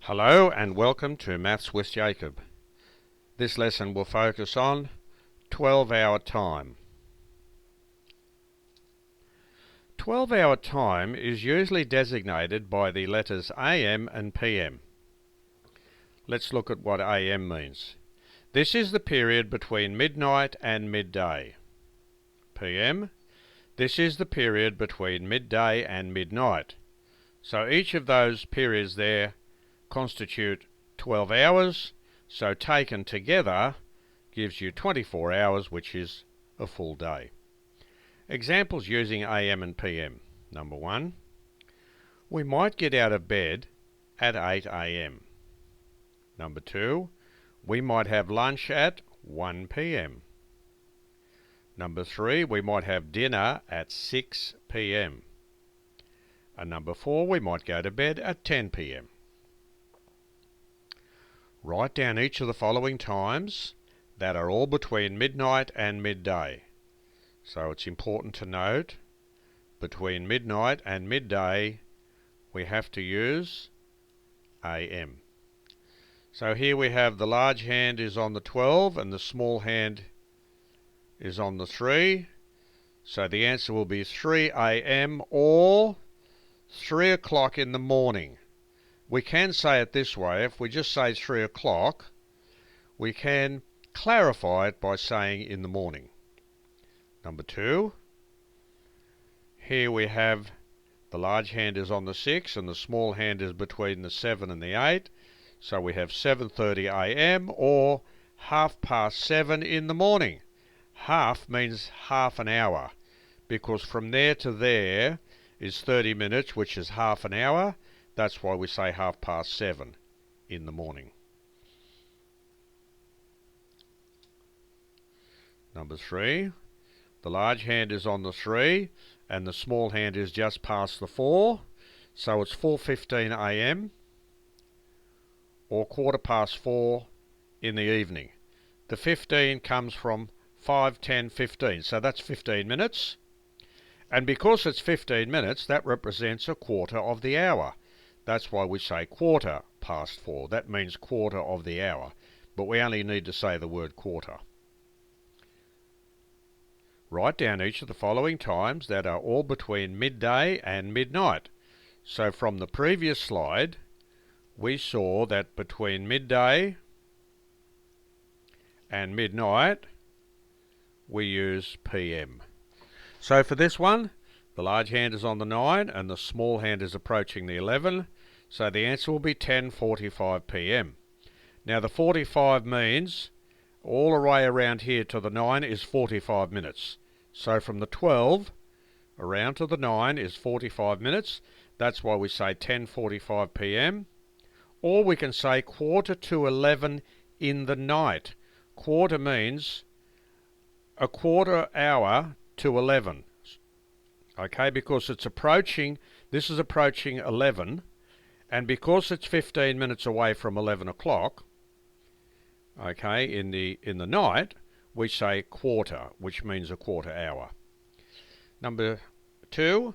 Hello and welcome to Maths with Jacob. This lesson will focus on 12-hour time. 12-hour time is usually designated by the letters AM and PM. Let's look at what AM means. This is the period between midnight and midday. PM, this is the period between midday and midnight. So each of those periods there constitute 12 hours, so taken together gives you 24 hours, which is a full day. Examples using AM and PM. Number 1, we might get out of bed at 8 AM. Number 2, we might have lunch at 1 PM. Number 3, we might have dinner at 6 PM. And number 4, we might go to bed at 10 PM. Write down each of the following times that are all between midnight and midday. So it's important to note, between midnight and midday, we have to use AM. So here we have the large hand is on the 12 and the small hand is on the 3. So the answer will be 3 AM or 3 o'clock in the morning. We can say it this way. If we just say 3 o'clock, we can clarify it by saying in the morning. Number 2, here we have the large hand is on the 6 and the small hand is between the 7 and the 8. So we have 7:30 AM or 7:30 in the morning. Half means half an hour, because from there to there is 30 minutes, which is half an hour. That's why we say 7:30 in the morning. Number 3, the large hand is on the 3 and the small hand is just past the 4. So it's 4:15 AM or 4:15 in the evening. The 15 comes from 5, 10, 15. So that's 15 minutes. And because it's 15 minutes, that represents a quarter of the hour. That's why we say 4:15. That means quarter of the hour. But we only need to say the word quarter. Write down each of the following times that are all between midday and midnight. So from the previous slide, we saw that between midday and midnight, we use PM. So for this one, the large hand is on the 9 and the small hand is approaching the 11. So the answer will be 10:45 PM. Now the 45 means all the way around here to the 9 is 45 minutes. So from the 12 around to the 9 is 45 minutes. That's why we say 10:45 PM. Or we can say 10:45 in the night. Quarter means a quarter hour to 11. Okay, because it's approaching, this is approaching 11, and because it's 15 minutes away from 11 o'clock, okay, in the night, we say quarter, which means a quarter hour. Number 2,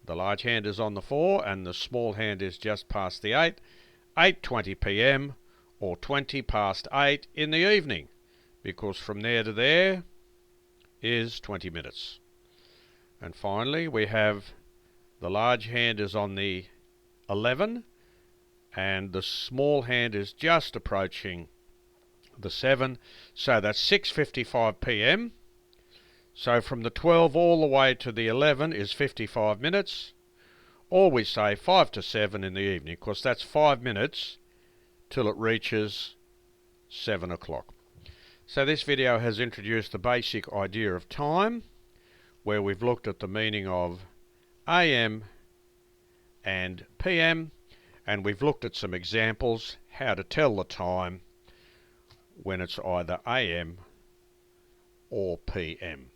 the large hand is on the 4 and the small hand is just past the 8. 8:20 PM or 20 past 8 in the evening, because from there to there is 20 minutes. And finally, we have the large hand is on the 11 and the small hand is just approaching the 7. So that's 6:55 PM. So from the 12 all the way to the 11 is 55 minutes. Or we say 5 to 7 in the evening, because that's 5 minutes till it reaches 7 o'clock. So this video has introduced the basic idea of time, where we've looked at the meaning of AM and PM, and we've looked at some examples how to tell the time when it's either AM or PM.